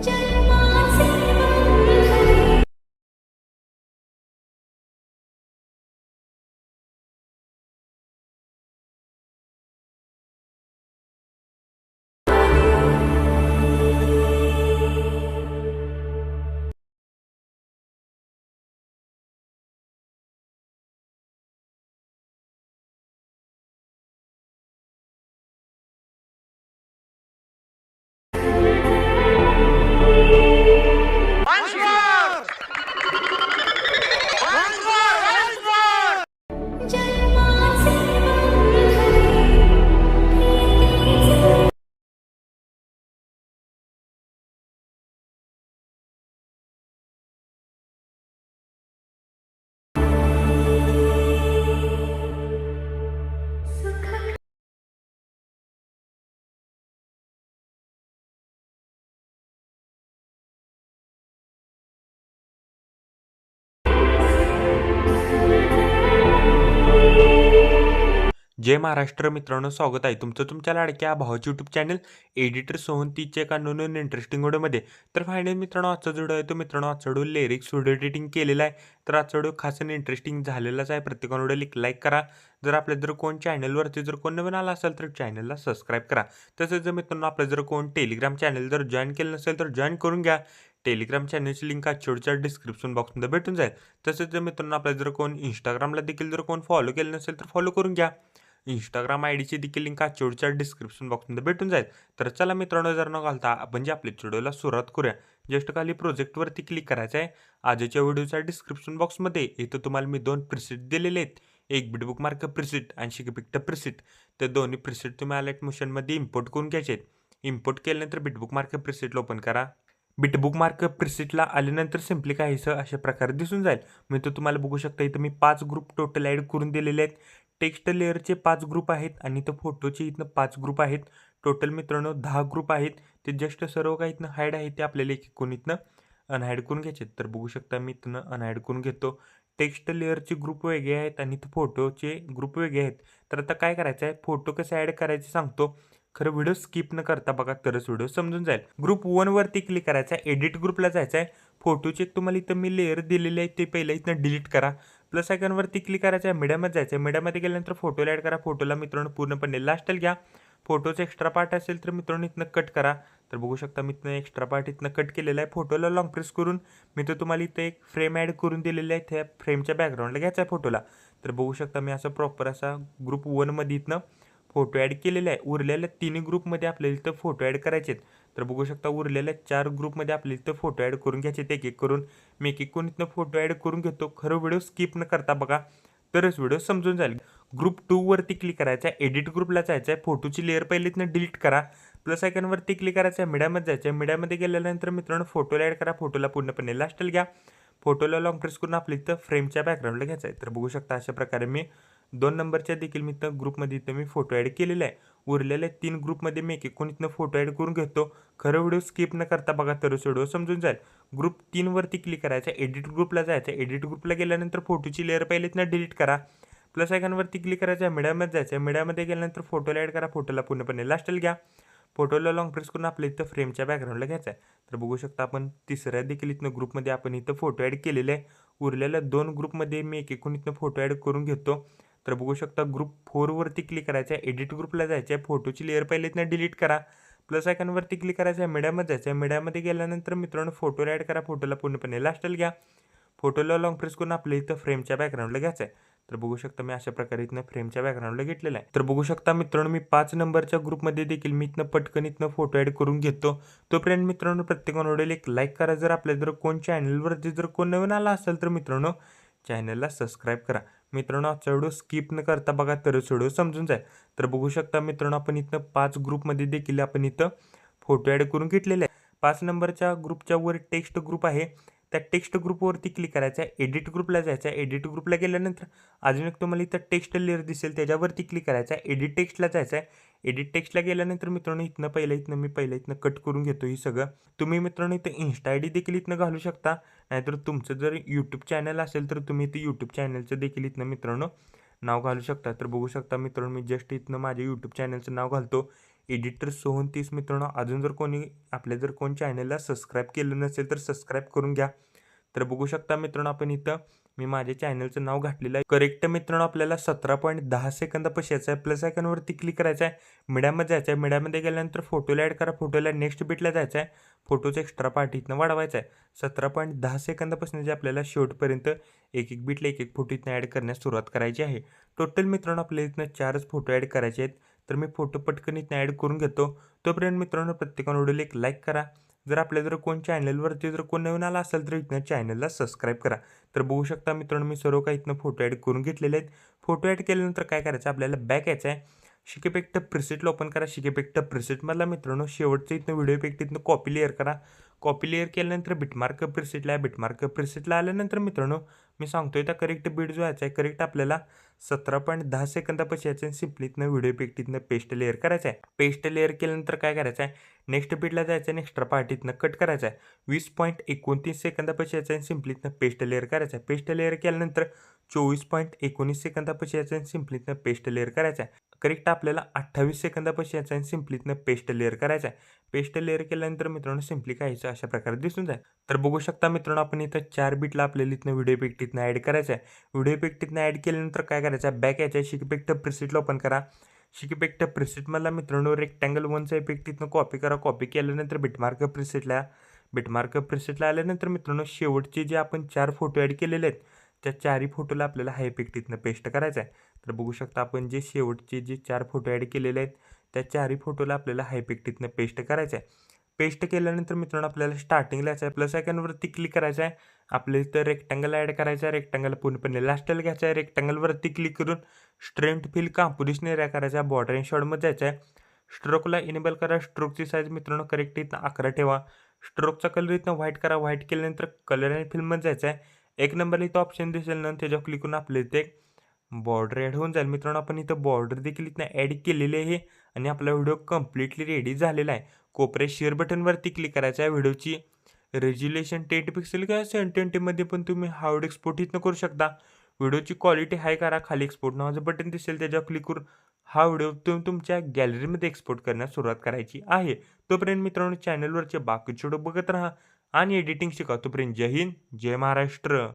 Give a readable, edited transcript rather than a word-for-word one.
जन्माचे बंधने Once more! Once more! Once more! जन्माचे बंधने प्रीतीचे सुख जय महाराष्ट्र मित्रांनो, स्वागत आहे तुमचं तुमच्या लाडक्या भावाच्या यूट्यूब चॅनल एडिटर सोहन तीच्या एका नवीन इंटरेस्टिंग व्हिडिओमध्ये. तर फायनली मित्रांनो, आजचा व्हिडिओ आहे तो मित्रांनो आजचा व्हिडिओ लिरिक्स व्हिडिओ एडिटिंग केलेला आहे. तर आजचा व्हिडिओ खास आणि इंटरेस्टिंग झालेलाच आहे. प्रत्येकाने व्हिडिओ लाईक करा. जर आपल्या जर कोण चॅनलवरती जर कोण नवीन आला असेल तर चॅनलला सबस्क्राईब करा. तसंच जर मित्रांनो आपलं जर कोण टेलिग्राम चॅनल जर जॉईन केलं नसेल तर जॉईन करून घ्या. टेलिग्राम चॅनलची लिंक आजच्या डिस्क्रिप्शन बॉक्समध्ये भेटून जाईल. तसंच जर मित्रांनो आपल्या जर कोण इंस्टाग्रामला देखील जर कोण फॉलो केलं नसेल तर फॉलो करून घ्या. इंस्टाग्राम आयडीची देखील लिंक आजच्या डिस्क्रिप्शन बॉक्समध्ये भेटून जाईल. तर चला मित्रांनो, जर न घालता आपण जे आपल्या व्हिडिओला सुरुवात करूया. जस्ट खाली प्रोजेक्टवरती क्लिक करायचं आहे. आजच्या व्हिडिओच्या डिस्क्रिप्शन बॉक्समध्ये इथं तुम्हाला मी 2 प्रिसेट दिलेले आहेत. एक बिटबुकमार्क प्रिसेट आणि शिकपिक्ट प्रिसेट. तर दोन्ही प्रिसेट तुम्ही आलेट मोशनमध्ये इम्पोर्ट करून घ्यायचे आहेत. इम्पोर्ट केल्यानंतर बिटबुकमार्क प्रिसेटला ओपन करा. बिटबुकमार्क प्रिसेटला आल्यानंतर सिम्पली काहीसं अशा प्रकारे दिसून जाईल. मी तर तुम्हाला बघू शकता इथं मी 5 ग्रुप टोटल ॲड करून दिलेले आहेत. टेक्स्ट लेअरचे 5 ग्रुप आहेत आणि इथं फोटोचे इथनं 5 ग्रुप आहेत. टोटल मित्रांनो 10 ग्रुप आहेत. ते जस्ट सर्व काही इथनं हाईड आहे ते आपल्याला एक एकूण इथनं अनहाईड करून घ्यायचे. तर बघू शकता मी इथनं अनहाईड करून घेतो. टेक्स्ट लेअरचे ग्रुप वेगळे आहेत आणि इथं फोटोचे ग्रुप वेगळे आहेत. तर आता काय करायचं आहे, फोटो कसे ॲड करायचे सांगतो. खरं व्हिडिओ स्किप न करता बघा तरच व्हिडिओ समजून जाईल. ग्रुप 1 वरती क्लिक करायचं आहे. एडिट ग्रुपला जायचं आहे. फोटोचे तुम्हाला इथं मी लेअर दिलेले आहेत ते पहिलं इथनं डिलीट करा. प्लस आयकॉनवरती क्लिक करायचं आहे. मीडियामध्ये जायचं आहे. मीडियामध्ये गेल्यानंतर फोटोला ॲड करा. फोटोला मित्रांनो पूर्णपणे लास्टला घ्या. फोटोचा एक्स्ट्रा पार्ट असेल तर मित्रांनो इथनं कट करा. तर बघू शकता मी इथनं एक्स्ट्रा पार्ट इथनं कट केलेला आहे. फोटोला लॉंग प्रेस करून मी तर तुम्हाला इथं एक फ्रेम ॲड करून दिलेली आहे. त्या फ्रेमच्या बॅकग्राऊंडला घ्यायचा आहे फोटोला. तर बघू शकता मी असं प्रॉपर असा ग्रुप 1 मध्ये इथनं फोटो ॲड केलेला आहे. उरलेल्या 3 ग्रुपमध्ये आपल्याला इथं फोटो ॲड करायचे आहेत. तर बघू शकता उरलेल्या 4 ग्रुपमध्ये आपल्याला इथं फोटो ॲड करून घ्यायचे आहेत. एक एक करून मी एक एक करून इथनं फोटो ॲड करून घेतो. खरं व्हिडिओ स्किप न करता बघा तरच व्हिडिओ समजून जाईल. ग्रुप 2 वरती क्लिक करायचं आहे. एडिट ग्रुपला जायचं आहे. फोटोची लेअर पहिले इथनं डिलीट करा. प्लस आयकॉनवरती क्लिक करायचं आहे. मीडियामध्ये जायचं आहे. मीडियामध्ये गेल्यानंतर मित्रांनो फोटोला ॲड करा. फोटोला पूर्णपणे लास्टला घ्या. फोटोला लॉंग प्रेस करून आपल्या इथं फ्रेमच्या बॅकग्राऊंडला घ्यायचं आहे. तर बघू शकता अशा प्रकारे मी 2 नंबरच्या देखील मी इथं ग्रुपमध्ये इथं मी फोटो ॲड केलेला आहे. उरलेल्या 3 ग्रुपमध्ये मी एक एकूण इथनं फोटो ॲड करून घेतो. खरं व्हिडिओ स्किप न करता बघा तरच व्हिडिओ समजून जाईल. ग्रुप 3 वरती क्लिक करायचं आहे. एडिट ग्रुपला जायचं आहे. एडिट ग्रुपला गेल्यानंतर फोटोची लेअर पहिले इथनं डिलीट करा. प्लस आयकॉनवरती क्लिक करायचं आहे. मीडियामध्ये जायचं आहे. मीडियामध्ये गेल्यानंतर फोटोला ॲड करा. फोटोला पूर्णपणे लास्टला घ्या. फोटोला लॉंग प्रेस करून आपल्या इथं फ्रेमच्या बॅकग्राऊंडला घ्यायचं आहे. तर बघू शकता आपण तिसऱ्या देखील इथनं ग्रुपमध्ये आपण इथं फोटो ॲड केलेले आहे. उरलेल्या 2 ग्रुपमध्ये मी एक एकूण इथनं फोटो ॲड करून घेतो. तर बघू शकता ग्रुप 4 वरती क्लिक करायचं आहे. एडिट ग्रुपला जायचं आहे. फोटोची लेअर पहिले इथनं डिलीट करा. प्लस आयकॉनवरती क्लिक करायचं आहे. मीडियामध्ये जायचं आहे. मीडियामध्ये गेल्यानंतर मित्रांनो फोटोला ॲड करा. फोटोला पूर्णपणे लास्टला घ्या. फोटोला लॉंग प्रेस करून आपल्या इथं फ्रेमच्या बॅकग्राऊंडला घ्यायचं आहे. तर बघू शकता मी अशा प्रकारे इथनं फ्रेमच्या बॅकग्राऊंडला घेतलेलं आहे. तर बघू शकता मित्रांनो मी 5 नंबरच्या ग्रुपमध्ये देखील मी इथनं पटकन इथनं फोटो ॲड करून घेतो. तोपर्यंत मित्रांनो प्रत्येकाने व्हिडिओला एक लाईक करा. जर आपल्या जर कोण चॅनलवरती जर कोण नवीन आला असेल तर मित्रांनो चॅनलला सबस्क्राईब करा. मित्रांनो आजचा व्हिडिओ स्किप न करता बघा तरच व्हिडिओ समजून जाईल. तर बघू शकता मित्रांनो आपण इथनं 5 ग्रुपमध्ये देखील आपण इथं फोटो ॲड करून घेतलेले आहे. 5 नंबरच्या ग्रुपच्या वर टेक्स्ट ग्रुप आहे. त्या टेक्स्ट ग्रुपवरती क्लिक करायचं आहे. एडिट ग्रुपला जायचं आहे. एडिट ग्रुपला गेल्यानंतर अजून एक तुम्हाला इथं टेक्स्ट लेअर दिसेल त्याच्यावरती क्लिक करायचं आहे. एडिट टेक्स्टला जायचं आहे. एडिट टेक्स्टला गेल्यानंतर मित्रांनो इथनं मी पहिलं इथनं कट करून घेतो ही सगळं. तुम्ही मित्रांनो इथं इन्स्टा आय डी देखील इथनं घालू शकता. नाहीतर तुमचं जर यूट्यूब चॅनल असेल तर तुम्ही इथं यूट्यूब चॅनलचं देखील इथनं मित्रांनो नाव घालू शकता. तर बघू शकता मित्रांनो मी जस्ट इथनं माझ्या यूट्यूब चॅनलचं नाव घालतो. एडिटर सोहन 30 मित्रांनो. अजून जर कोणी कोण चॅनलला सबस्क्राईब केलं नसेल तर सबस्क्राईब करून घ्या. तर बघू शकता मित्रांनो आपण इथं मी माझ्या चॅनलचं नाव घातलेलं आहे. करेक्ट मित्रांनो आपल्याला 17.10 सेकंदापाशी यायचं आहे. प्लस आयकॉनवरती क्लिक करायचं आहे. मीडियामध्ये जायचं आहे. मीडियामध्ये गेल्यानंतर फोटोला ॲड करा. फोटोला नेक्स्ट बीटला जायचं आहे. फोटोचा एक्स्ट्रा पार्ट इथनं वाढवायचा आहे. 17.10 सेकंदापासून जे आपल्याला शेवटपर्यंत एक बीटला एक फोटो इथनं ॲड करण्यास सुरुवात करायची आहे. टोटल मित्रांनो आपल्याला इथनं 4च फोटो ॲड करायचे आहेत. तर मी फोटो पटकन इथनं ॲड करून घेतो. तोपर्यंत मित्रांनो प्रत्येकाने व्हिडिओला एक लाईक करा. जर कोण चॅनलवरती कोण नवीन आला असेल तर इथनं चॅनलला सबस्क्राईब करा. तर बघू शकता मित्रांनो मी सर्व काही इथनं फोटो ॲड करून घेतलेले आहेत. फोटो ॲड केल्यानंतर काय करायचं आपल्याला बॅक यायचं आहे. शिक इफेक्ट प्रिसेटला ओपन करा. शिक इफेक्ट प्रिसेटमधला मित्रांनो शेवटचं इथनं व्हिडिओ इफेक्ट इथनं कॉपी लेअर करा. कॉपी लेअर केल्यानंतर बिटमार्क प्रिसेटला आहे. बिटमार्क प्रिसेटला आल्यानंतर मित्रांनो मी सांगतोय त्या करेक्ट बीट जो यायचा आहे करेक्ट आपल्याला 17.10 सेकंदापाशी यायचं आहे. सिम्पली इथनं व्हिडिओ इफेक्ट इथनं पेस्ट लेअर करायचं आहे. पेस्ट लेअर केल्यानंतर काय करायचं आहे नेक्स्ट बीटला जायचं आहे. एक्स्ट्रा पार्ट इथनं कट करायचा आहे. 20.29 सेकंदापाशी यायचं आहे. सिम्पली इथनं पेस्ट लेअर करायचं आहे. पेस्ट लेअर केल्यानंतर 24.19 सेकंदापाशी यायचं आहे. सिम्पली इथनं पेस्ट लेअर करायचं आहे. करेक्ट आपल्याला 28 सेकंदापाशी यायचं आहे. सिम्पली इथनं पेस्ट लेअर करायचं आहे. पेस्ट लेअर केल्यानंतर मित्रांनो सिम्पली काहीचं अशा प्रकारे दिसून जाईल. तर बघू शकता मित्रांनो आपण इथं 4 बीटला आपल्याला इथनं व्हिडिओ इफेक्ट इथनं ॲड करायचं आहे. व्हिडिओ इफेक्ट इथनं ॲड केल्यानंतर काय करायचं आहे बॅक यायचं आहे. शिक इफेक्ट प्रिसेटला ओपन करा. शिक इफेक्ट प्रिसेटमधला मित्रांनो रेक्टँगल 1चा इफेक्ट इथनं कॉपी करा. कॉपी केल्यानंतर बिटमार्क प्रिसेटला आल्यानंतर मित्रांनो शेवटचे जे आपण 4 फोटो ॲड केलेले आहेत त्या 4ही फोटोला आपल्याला हा इफेक्ट इथनं पेस्ट करायचा आहे. तर बघू शकता आपण जे शेवटचे जे 4 फोटो ॲड केलेले आहेत त्या 4ही फोटोला आपल्याला हा इफेक्ट इथनं पेस्ट करायचा आहे. पेस्ट केल्यानंतर मित्रांनो आपल्याला स्टार्टिंगला यायचं आहे. प्लस आयकॉनवरती क्लिक करायचं आहे. आपल्या इथं रेक्टँगल ॲड करायचा आहे. रेक्टँगल पूर्णपणे लास्टला घ्यायचा आहे. रेक्टँगलवरती क्लिक करून स्ट्रेंथ फिल कॉम्पोजिशन एरिया करायचा. बॉर्डर अँड शॉर्टमध्ये जायचं आहे. स्ट्रोकला इनेबल करा. स्ट्रोकची साईज मित्रांनो करेक्ट इथनं 11 ठेवा. स्ट्रोकचा कलर इथनं व्हाईट करा. व्हाईट केल्यानंतर कलर अँड फिल्ममध्ये जायचं आहे. एक नंबरला इथं ऑप्शन दिसेल ना त्याच्यावर क्लिक करून आपल्या इथे बॉर्डर ॲड होऊन जाईल. मित्रांनो आपण इथं बॉर्डर देखील इथनं ॲड केलेली आहे आणि आपला व्हिडिओ कम्प्लिटली रेडी झालेला आहे. कोपऱ्यात शेअर बटनवरती क्लिक करायचं आहे. व्हिडिओची रेज्युलेशन 10 पिक्सेल किंवा 720मध्ये पण तुम्ही हा व्हिडिओ एक्सपोर्ट इथनं करू शकता. व्हिडिओची क्वालिटी हाय करा. खाली एक्सपोर्ट नावाचं बटन दिसेल त्याच्यावर क्लिक करून हा व्हिडिओ तुम्ही तुमच्या गॅलरीमध्ये एक्सपोर्ट करण्यास सुरुवात करायची आहे. तोपर्यंत मित्रांनो चॅनलवरचे बाकीचे व्हिडिओ बघत राहा आणि एडिटिंग शिका. तोपर्यंत जय हिंद जय महाराष्ट्र.